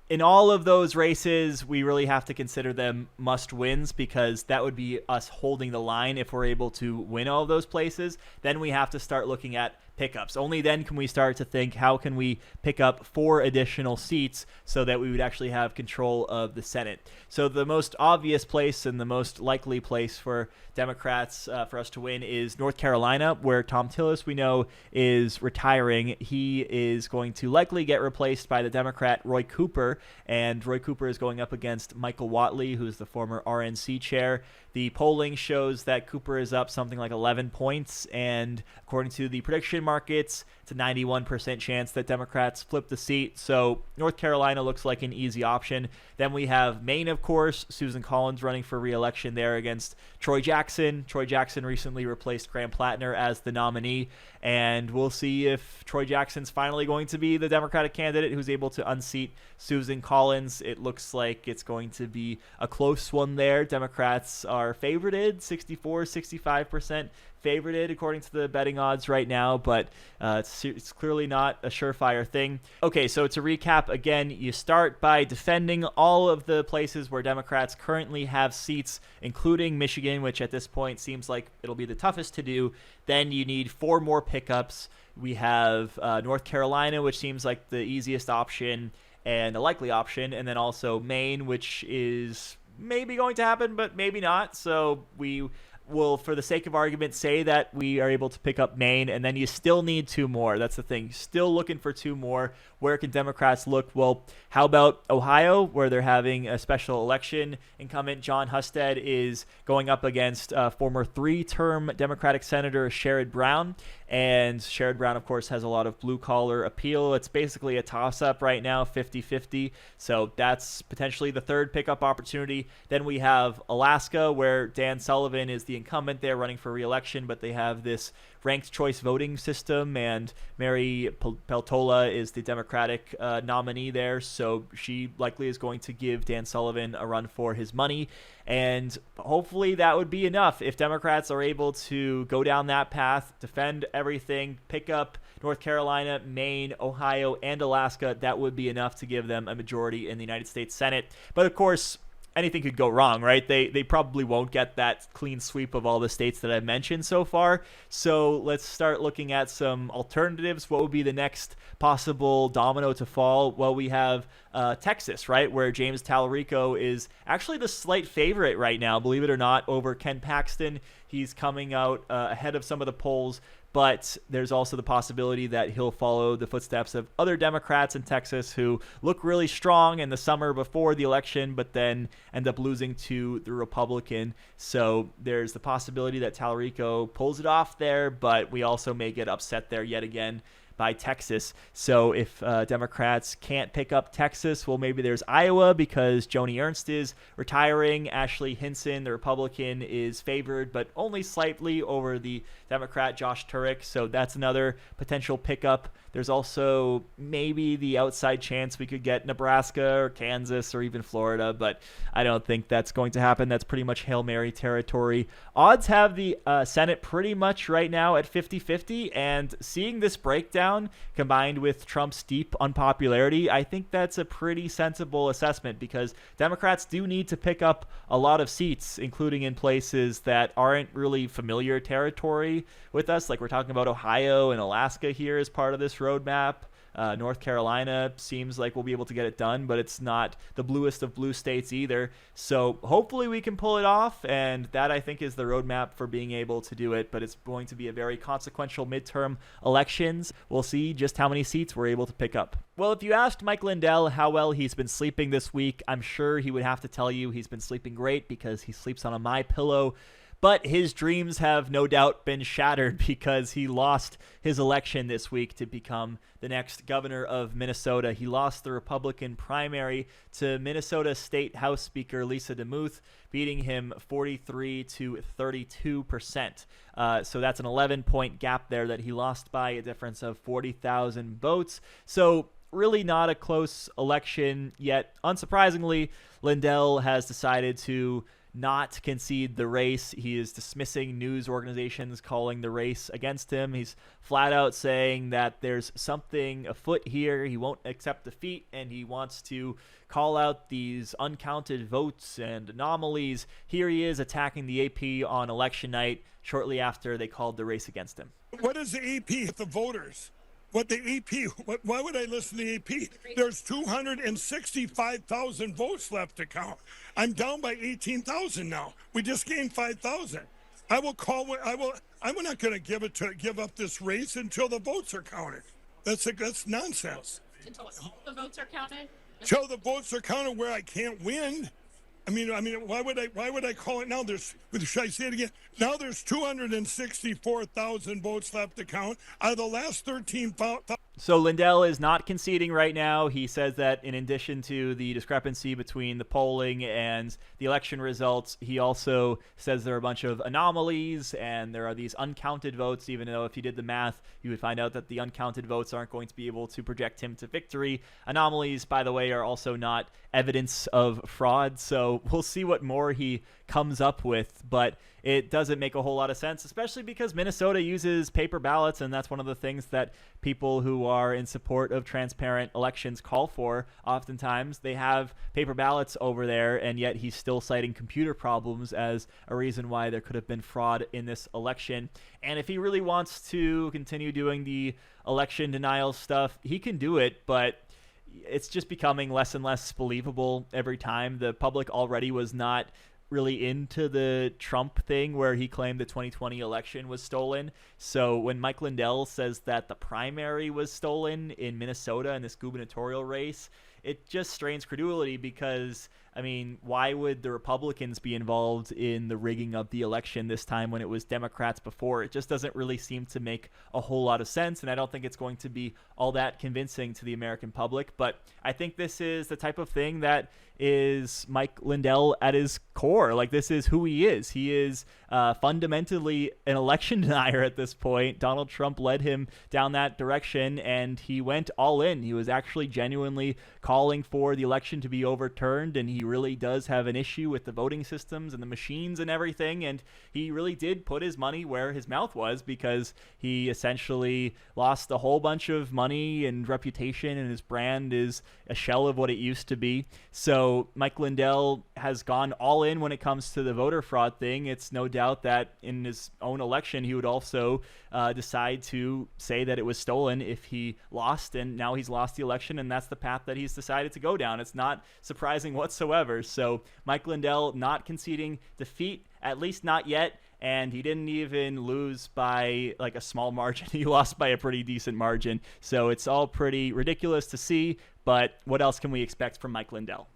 in all of those races, we really have to consider them must-wins because that would be us holding the line if we're able to win all of those places. Then we have to start looking at pickups. Only then can we start to think, how can we pick up 4 additional seats so that we would actually have control of the Senate? So the most obvious place and the most likely place for Democrats for us to win is North Carolina, where Tom Tillis, we know, is retiring. He is going to likely get replaced by the Democrat Roy Cooper, and Roy Cooper is going up against Michael Whatley, who's the former RNC chair. The polling shows that Cooper is up something like 11 points, and according to the prediction markets, it's a 91% chance that Democrats flip the seat. So North Carolina looks like an easy option. Then we have Maine, of course. Susan Collins running for re-election there against Troy Jackson. Troy Jackson recently replaced Graham Plattner as the nominee, and we'll see if Troy Jackson's finally going to be the Democratic candidate who's able to unseat Susan Collins. It looks like it's going to be a close one there. Democrats are favorited, 64-65% favorited according to the betting odds right now, but it's clearly not a surefire thing. Okay, so to recap again, you start by defending all of the places where Democrats currently have seats, including Michigan, which at this point seems like it'll be the toughest to do. Then you need 4 more pickups. We have North Carolina, which seems like the easiest option and a likely option, and then also Maine, which is maybe going to happen, but maybe not. So we will, for the sake of argument, say that we are able to pick up Maine, and then you still need 2 more. That's the thing. Still looking for 2 more. Where can Democrats look? Well, how about Ohio, where they're having a special election? Incumbent John Husted is going up against former 3-term Democratic Senator Sherrod Brown. And Sherrod Brown, of course, has a lot of blue-collar appeal. It's basically a toss-up right now, 50-50. So that's potentially the 3rd pickup opportunity. Then we have Alaska, where Dan Sullivan is the incumbent there running for re-election, but they have this ranked choice voting system, and Mary Peltola is the Democratic nominee there, so she likely is going to give Dan Sullivan a run for his money, and hopefully that would be enough. If Democrats are able to go down that path, defend everything, pick up North Carolina, Maine, Ohio, and Alaska, that would be enough to give them a majority in the United States Senate. But of course, anything could go wrong, right? They probably won't get that clean sweep of all the states that I've mentioned so far. So let's start looking at some alternatives. What would be the next possible domino to fall? Well, we have Texas, right, where James Talarico is actually the slight favorite right now, believe it or not, over Ken Paxton. He's coming out ahead of some of the polls, but there's also the possibility that he'll follow the footsteps of other Democrats in Texas who look really strong in the summer before the election, but then end up losing to the Republican. So there's the possibility that Talarico pulls it off there, but we also may get upset there yet again by Texas. So if Democrats can't pick up Texas, well, maybe there's Iowa because Joni Ernst is retiring. Ashley Hinson, the Republican, is favored, but only slightly over the Democrat Josh Turek. So that's another potential pickup. There's also maybe the outside chance we could get Nebraska or Kansas or even Florida, but I don't think that's going to happen. That's pretty much Hail Mary territory. Odds have the Senate pretty much right now at 50-50, and seeing this breakdown combined with Trump's deep unpopularity, I think that's a pretty sensible assessment because Democrats do need to pick up a lot of seats, including in places that aren't really familiar territory with us. Like we're talking about Ohio and Alaska here as part of this roadmap. North Carolina seems like we'll be able to get it done, but it's not the bluest of blue states either. So hopefully we can pull it off, and that I think is the roadmap for being able to do it. But it's going to be a very consequential midterm elections. We'll see just how many seats we're able to pick up. Well, if you asked Mike Lindell how well he's been sleeping this week, I'm sure he would have to tell you he's been sleeping great because he sleeps on a MyPillow. But his dreams have no doubt been shattered because he lost his election this week to become the next governor of Minnesota. He lost the Republican primary to Minnesota State House Speaker Lisa DeMuth, beating him 43% to 32%. So that's an 11-point gap there that he lost by a difference of 40,000 votes. So really not a close election yet. Unsurprisingly, Lindell has decided to not concede the race. He is dismissing news organizations calling the race against him. He's flat out saying that there's something afoot here. He won't accept defeat, and he wants to call out these uncounted votes and anomalies. Here he is attacking the AP on election night shortly after they called the race against him. What is the AP with the voters? What the AP, why would I listen to the AP? There's 265,000 votes left to count. I'm down by 18,000 now. We just gained 5,000. I'm not going to give up this race until the votes are counted. That's nonsense. Until the votes are counted? Until the votes are counted where I can't win. I mean, why would I call it now? Should I say it again? Now there's 264,000 votes left to count out of the last 13,000. So Lindell is not conceding right now. He says that in addition to the discrepancy between the polling and the election results, he also says there are a bunch of anomalies and there are these uncounted votes, even though if you did the math, you would find out that the uncounted votes aren't going to be able to project him to victory. Anomalies, by the way, are also not evidence of fraud. So we'll see what more he comes up with, but it doesn't make a whole lot of sense, especially because Minnesota uses paper ballots, and that's one of the things that people who are in support of transparent elections call for. Oftentimes, they have paper ballots over there, and yet he's still citing computer problems as a reason why there could have been fraud in this election. And if he really wants to continue doing the election denial stuff, he can do it, but it's just becoming less and less believable every time. The public already was not really into the Trump thing where he claimed the 2020 election was stolen. So when Mike Lindell says that the primary was stolen in Minnesota in this gubernatorial race, it just strains credulity because, I mean, why would the Republicans be involved in the rigging of the election this time when it was Democrats before? It just doesn't really seem to make a whole lot of sense, and I don't think it's going to be all that convincing to the American public. But I think this is the type of thing that is Mike Lindell at his core. Like, this is who he is. He is fundamentally an election denier at this point. Donald Trump led him down that direction, and he went all in. He was actually genuinely calling for the election to be overturned, and he really does have an issue with the voting systems and the machines and everything, and he really did put his money where his mouth was because he essentially lost a whole bunch of money and reputation, and his brand is a shell of what it used to be. So Mike Lindell has gone all in when it comes to the voter fraud thing. It's no doubt that in his own election, he would also decide to say that it was stolen if he lost, and now he's lost the election, and that's the path that he's decided to go down. It's not surprising whatsoever. So Mike Lindell not conceding defeat, at least not yet, and he didn't even lose by like a small margin. He lost by a pretty decent margin. So it's all pretty ridiculous to see, but what else can we expect from Mike Lindell?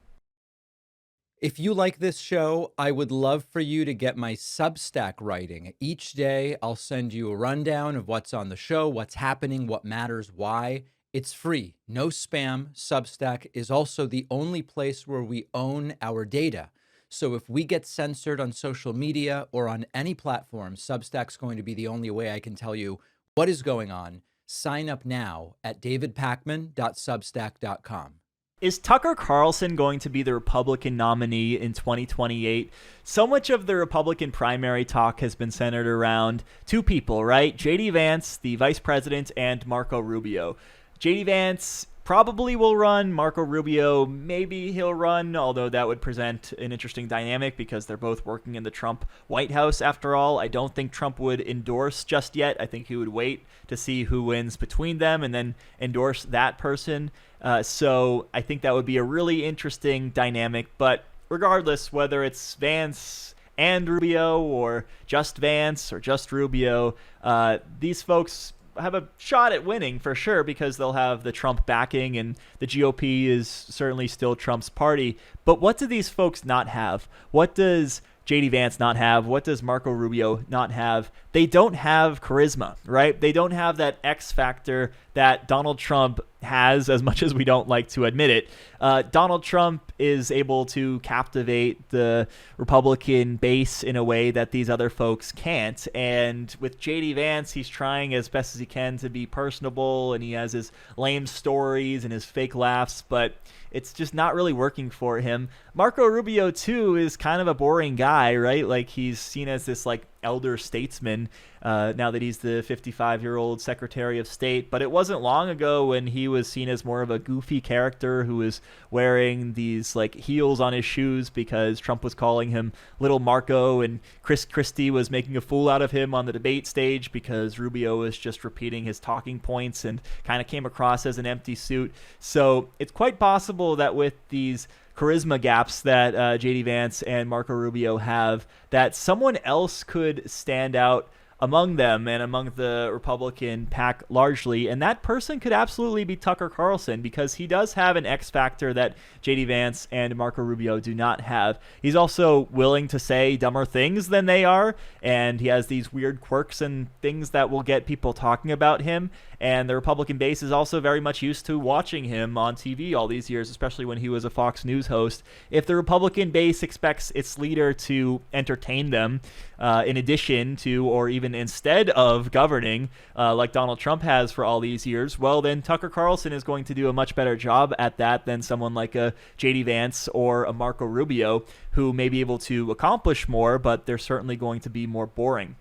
If you like this show, I would love for you to get my Substack writing. Each day, I'll send you a rundown of what's on the show, what's happening, what matters, why. It's free, no spam. Substack is also the only place where we own our data. So if we get censored on social media or on any platform, Substack's going to be the only way I can tell you what is going on. Sign up now at davidpakman.substack.com. Is Tucker Carlson going to be the Republican nominee in 2028? So much of the Republican primary talk has been centered around two people, right? J.D. Vance, the vice president, and Marco Rubio. J.D. Vance probably will run. Marco Rubio, maybe he'll run, although that would present an interesting dynamic because they're both working in the Trump White House after all. I don't think Trump would endorse just yet. I think he would wait to see who wins between them and then endorse that person. So I think that would be a really interesting dynamic. But regardless, whether it's Vance and Rubio or just Vance or just Rubio, these folks have a shot at winning for sure because they'll have the Trump backing and the GOP is certainly still Trump's party. But what do these folks not have? What does J.D. Vance not have? What does Marco Rubio not have? They don't have charisma, right? They don't have that X factor that Donald Trump has, as much as we don't like to admit it. Donald Trump is able to captivate the Republican base in a way that these other folks can't. And with J.D. Vance, he's trying as best as he can to be personable, and he has his lame stories and his fake laughs, but it's just not really working for him. Marco Rubio, too, is kind of a boring guy, right? Like, he's seen as this, like, elder statesman now that he's the 55-year-old Secretary of State. But it wasn't long ago when he was seen as more of a goofy character who was wearing these like heels on his shoes because Trump was calling him Little Marco, and Chris Christie was making a fool out of him on the debate stage because Rubio was just repeating his talking points and kind of came across as an empty suit. So it's quite possible that with these charisma gaps that J.D. Vance and Marco Rubio have, that someone else could stand out among them and among the Republican pack largely, and that person could absolutely be Tucker Carlson because he does have an X factor that J.D. Vance and Marco Rubio do not have. He's also willing to say dumber things than they are, and he has these weird quirks and things that will get people talking about him, and the Republican base is also very much used to watching him on TV all these years, especially when he was a Fox News host. If the Republican base expects its leader to entertain them, in addition to or even even instead of governing like Donald Trump has for all these years, well, then Tucker Carlson is going to do a much better job at that than someone like a J.D. Vance or a Marco Rubio, who may be able to accomplish more, but they're certainly going to be more boring.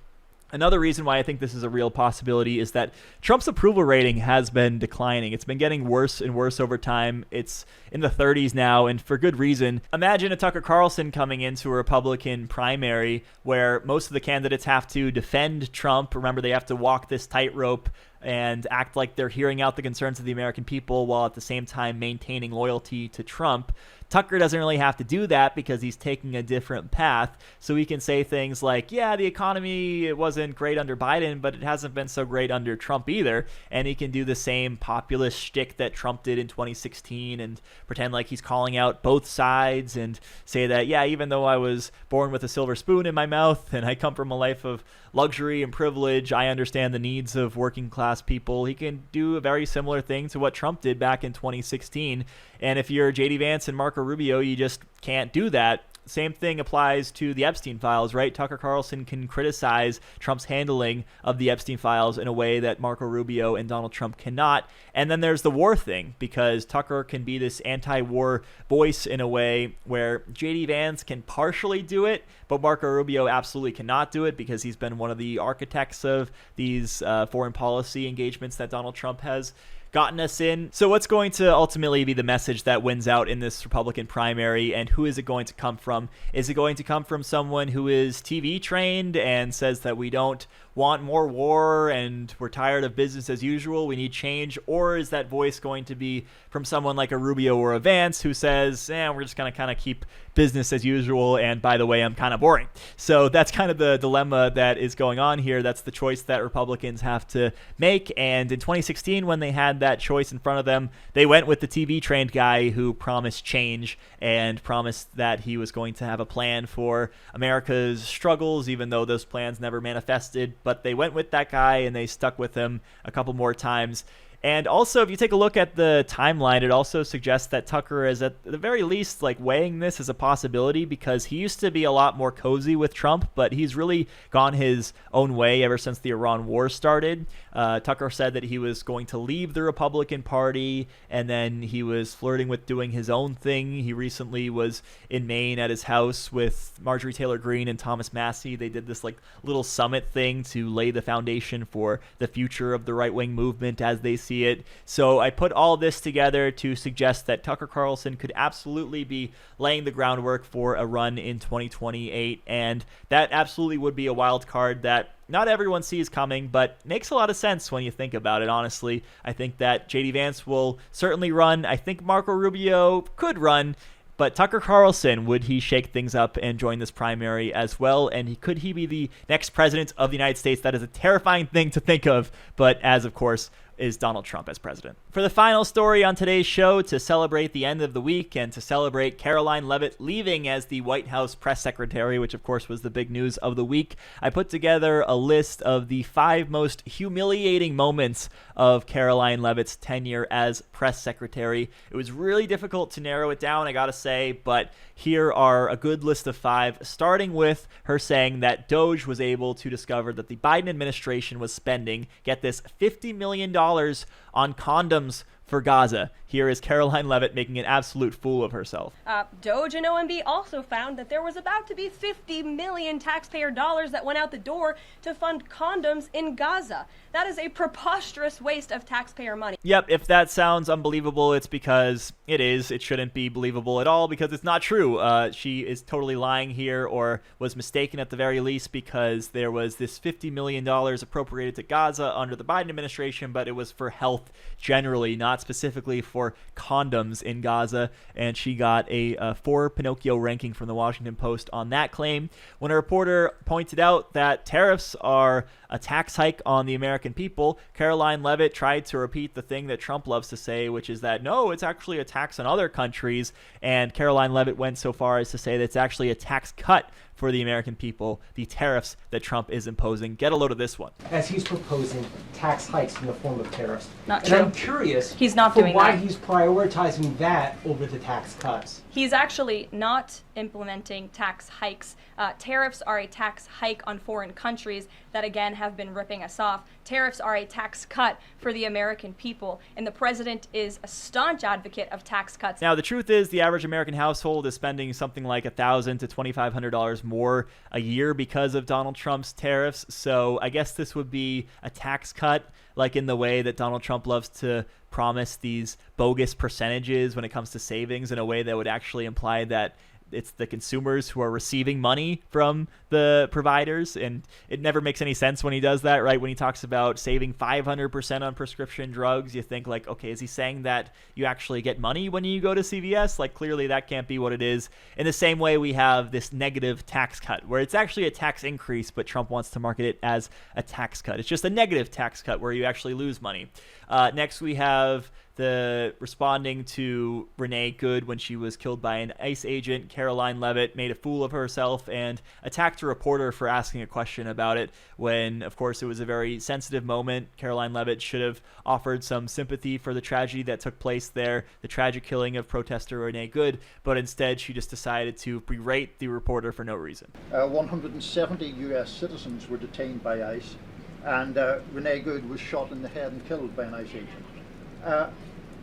Another reason why I think this is a real possibility is that Trump's approval rating has been declining. It's been getting worse and worse over time. It's in the 30s now, and for good reason. Imagine a Tucker Carlson coming into a Republican primary where most of the candidates have to defend Trump. Remember, they have to walk this tightrope and act like they're hearing out the concerns of the American people while at the same time maintaining loyalty to Trump. Tucker doesn't really have to do that because he's taking a different path. So he can say things like, yeah, the economy, it wasn't great under Biden, but it hasn't been so great under Trump either. And he can do the same populist shtick that Trump did in 2016 and pretend like he's calling out both sides and say that, yeah, even though I was born with a silver spoon in my mouth and I come from a life of luxury and privilege, I understand the needs of working class people. He can do a very similar thing to what Trump did back in 2016. And if you're J.D. Vance and Marco Rubio, you just can't do that. Same thing applies to the Epstein files, right? Tucker Carlson can criticize Trump's handling of the Epstein files in a way that Marco Rubio and Donald Trump cannot. And then there's the war thing, because Tucker can be this anti-war voice in a way where J.D. Vance can partially do it, but Marco Rubio absolutely cannot do it because he's been one of the architects of these foreign policy engagements that Donald Trump has gotten us in. So what's going to ultimately be the message that wins out in this Republican primary, and who is it going to come from? Is it going to come from someone who is TV trained and says that we don't want more war and we're tired of business as usual, we need change? Or is that voice going to be from someone like a Rubio or a Vance who says, we're just going to kind of keep business as usual, and by the way, I'm kind of boring? So that's kind of the dilemma that is going on here. That's the choice that Republicans have to make. And in 2016, when they had that choice in front of them, they went with the TV trained guy who promised change and promised that he was going to have a plan for America's struggles, even though those plans never manifested. But they went with that guy and they stuck with him a couple more times. And also, if you take a look at the timeline, it also suggests that Tucker is at the very least like weighing this as a possibility, because he used to be a lot more cozy with Trump, but he's really gone his own way ever since the Iran war started. Tucker said that he was going to leave the Republican Party, and then he was flirting with doing his own thing. He recently was in Maine at his house with Marjorie Taylor Greene and Thomas Massie. They did this like little summit thing to lay the foundation for the future of the right-wing movement as they see it. So I put all this together to suggest that Tucker Carlson could absolutely be laying the groundwork for a run in 2028, and that absolutely would be a wild card that not everyone sees coming, but makes a lot of sense when you think about it, honestly. I think that J.D. Vance will certainly run. I think Marco Rubio could run. But Tucker Carlson, would he shake things up and join this primary as well? And could he be the next president of the United States? That is a terrifying thing to think of, but as, of course, is Donald Trump as president. For the final story on today's show, to celebrate the end of the week and to celebrate Karoline Leavitt leaving as the White House press secretary, which of course was the big news of the week, I put together a list of the 5 most humiliating moments of Karoline Leavitt's tenure as press secretary. It was really difficult to narrow it down, I gotta say, but here are a good list of 5, starting with her saying that Doge was able to discover that the Biden administration was spending, get this, $50 million on condoms for Gaza. Here is Karoline Leavitt making an absolute fool of herself. Doge and OMB also found that there was about to be 50 million taxpayer dollars that went out the door to fund condoms in Gaza. That is a preposterous waste of taxpayer money. Yep, if that sounds unbelievable, it's because it is. It shouldn't be believable at all because it's not true. She is totally lying here, or was mistaken at the very least, because there was this $50 million appropriated to Gaza under the Biden administration, but it was for health generally, not specifically for condoms in Gaza, and she got a 4 Pinocchio ranking from the Washington Post on that claim. When a reporter pointed out that tariffs are a tax hike on the American people, Karoline Leavitt tried to repeat the thing that Trump loves to say, which is that, no, it's actually a tax on other countries, and Karoline Leavitt went so far as to say that it's actually a tax cut for the American people, the tariffs that Trump is imposing. Get a load of this one. As he's proposing tax hikes in the form of tariffs. Not and true. I'm curious He's not doing why that. he's prioritizing that over the tax cuts. He's actually not implementing tax hikes. Tariffs are a tax hike on foreign countries that, again, have been ripping us off. Tariffs are a tax cut for the American people, and the president is a staunch advocate of tax cuts. Now, the truth is the average American household is spending something like $1,000 to $2,500 more a year because of Donald Trump's tariffs. So I guess this would be a tax cut, like in the way that Donald Trump loves to promise these bogus percentages when it comes to savings, in a way that would actually imply that it's the consumers who are receiving money from the providers. And it never makes any sense when he does that, right? When he talks about saving 500% on prescription drugs, you think like, okay, is he saying that you actually get money when you go to CVS? Like, clearly that can't be what it is. In the same way, we have this negative tax cut where it's actually a tax increase, but Trump wants to market it as a tax cut. It's just a negative tax cut where you actually lose money. Next, we have the responding to Renee Good when she was killed by an ICE agent. Karoline Leavitt made a fool of herself and attacked a reporter for asking a question about it when, of course, it was a very sensitive moment. Karoline Leavitt should have offered some sympathy for the tragedy that took place there, the tragic killing of protester Renee Good, but instead she just decided to berate the reporter for no reason. 170 U.S. citizens were detained by ICE, and Renee Good was shot in the head and killed by an ICE agent.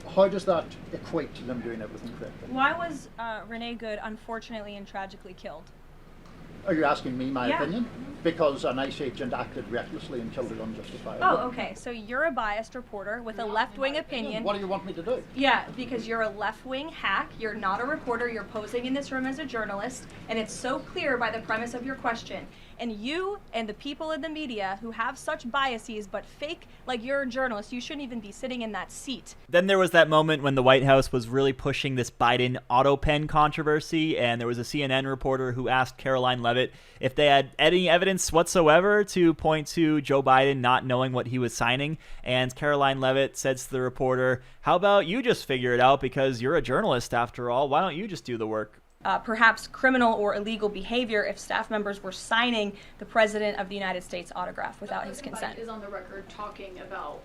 How does that equate to them doing everything correctly? Why was Renee Good unfortunately and tragically killed? Are you asking me my opinion? Because an ICE agent acted recklessly and killed her unjustifiably. Oh, okay. So you're a biased reporter with a left-wing opinion. What do you want me to do? Yeah, because you're a left-wing hack. You're not a reporter. You're posing in this room as a journalist, and it's so clear by the premise of your question. And you and the people in the media who have such biases but fake like you're a journalist, you shouldn't even be sitting in that seat. Then there was that moment when the White House was really pushing this Biden auto pen controversy, and there was a CNN reporter who asked Karoline Leavitt if they had any evidence whatsoever to point to Joe Biden not knowing what he was signing. And Karoline Leavitt said to the reporter, "How about you just figure it out, because you're a journalist after all. Why don't you just do the work?" Perhaps criminal or illegal behavior if staff members were signing the President of the United States autograph without his consent. Biden is on the record talking about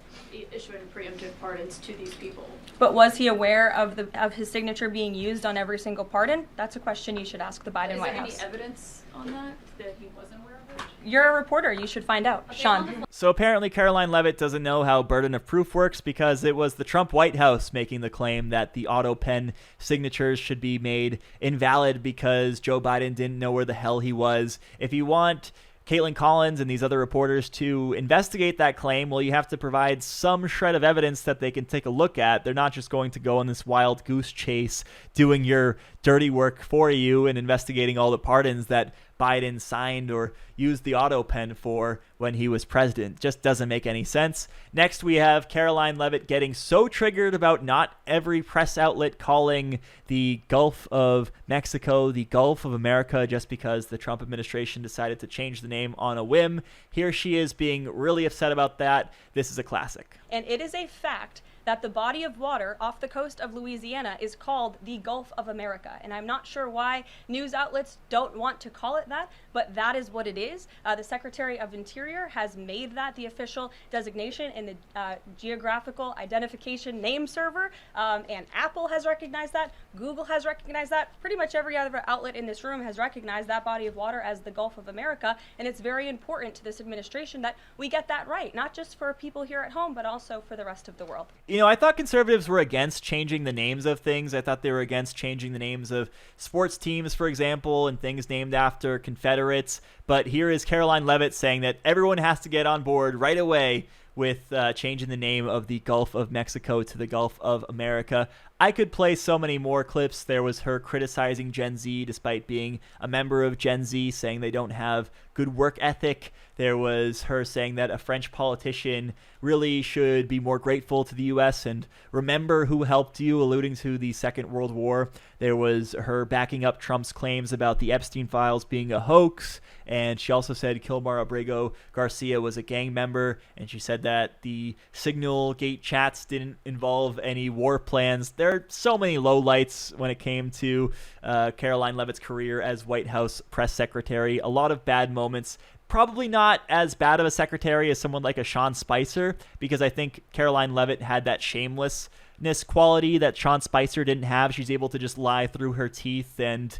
issuing preemptive pardons to these people. But was he aware of his signature being used on every single pardon? That's a question you should ask the Biden White House. Is there any evidence on that he wasn't aware of it? You're a reporter. You should find out. Okay, Sean. So apparently Karoline Leavitt doesn't know how burden of proof works, because it was the Trump White House making the claim that the auto pen signatures should be made invalid because Joe Biden didn't know where the hell he was. If you want Caitlin Collins and these other reporters to investigate that claim, well, you have to provide some shred of evidence that they can take a look at. They're not just going to go on this wild goose chase doing your dirty work for you and investigating all the pardons that Biden signed or used the auto pen for when he was president. Just doesn't make any sense. Next, we have Karoline Leavitt getting so triggered about not every press outlet calling the Gulf of Mexico the Gulf of America just because the Trump administration decided to change the name on a whim. Here she is being really upset about that. This is a classic. And it is a fact that the body of water off the coast of Louisiana is called the Gulf of America. And I'm not sure why news outlets don't want to call it that, but that is what it is. The Secretary of Interior has made that the official designation in the geographical identification name server, and Apple has recognized that, Google has recognized that, pretty much every other outlet in this room has recognized that body of water as the Gulf of America, and it's very important to this administration that we get that right, not just for people here at home, but also for the rest of the world. You know, I thought conservatives were against changing the names of things. I thought they were against changing the names of sports teams, for example, and things named after Confederates. But here is Karoline Leavitt saying that everyone has to get on board right away with changing the name of the Gulf of Mexico to the Gulf of America. I could play so many more clips. There was her criticizing Gen Z despite being a member of Gen Z, saying they don't have good work ethic. There was her saying that a French politician really should be more grateful to the U.S. and remember who helped you, alluding to the Second World War. There was her backing up Trump's claims about the Epstein files being a hoax. And she also said Kilmar Abrego Garcia was a gang member. And she said that the Signal Gate chats didn't involve any war plans. There are so many lowlights when it came to Karoline Leavitt's career as White House press secretary. A lot of bad moments, Probably not as bad of a secretary as someone like a Sean Spicer, because I think Karoline Leavitt had that shamelessness quality that Sean Spicer didn't have. She's able to just lie through her teeth and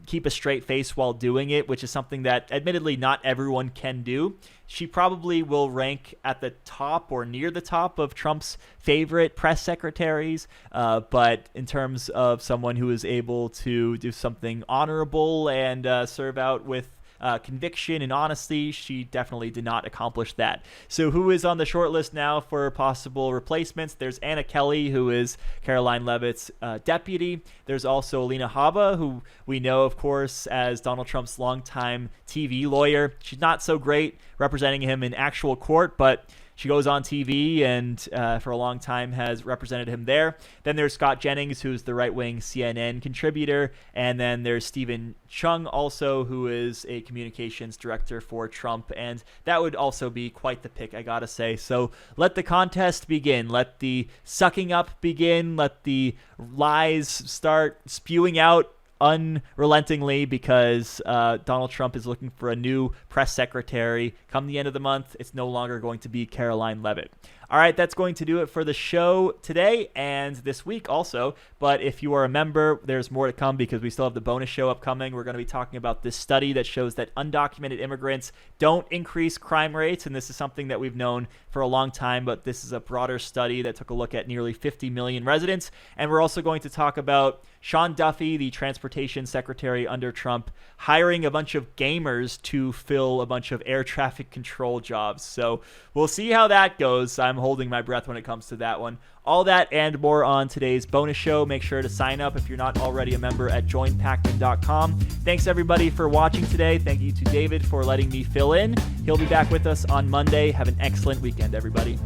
keep a straight face while doing it, which is something that admittedly not everyone can do. She probably will rank at the top or near the top of Trump's favorite press secretaries. But in terms of someone who is able to do something honorable and serve out with conviction and honesty, she definitely did not accomplish that. So who is on the short list now for possible replacements? There's Anna Kelly, who is Karoline Leavitt's deputy. There's also Alina Habba, who we know, of course, as Donald Trump's longtime TV lawyer. She's not so great representing him in actual court, but she goes on TV and for a long time has represented him there. Then there's Scott Jennings, who's the right-wing CNN contributor. And then there's Stephen Chung also, who is a communications director for Trump. And that would also be quite the pick, I gotta say. So let the contest begin. Let the sucking up begin. Let the lies start spewing out unrelentingly, because Donald Trump is looking for a new press secretary. Come the end of the month, it's no longer going to be Karoline Leavitt. All right, that's going to do it for the show today and this week also. But if you are a member, there's more to come, because we still have the bonus show upcoming. We're going to be talking about this study that shows that undocumented immigrants don't increase crime rates. And this is something that we've known for a long time, but this is a broader study that took a look at nearly 50 million residents. And we're also going to talk about Sean Duffy, the transportation secretary under Trump, hiring a bunch of gamers to fill a bunch of air traffic control jobs. So we'll see how that goes. I'm holding my breath when it comes to that one. All that and more on today's bonus show. Make sure to sign up if you're not already a member at joinpakman.com. Thanks everybody for watching today. Thank you to David for letting me fill in. He'll be back with us on Monday. Have an excellent weekend, everybody.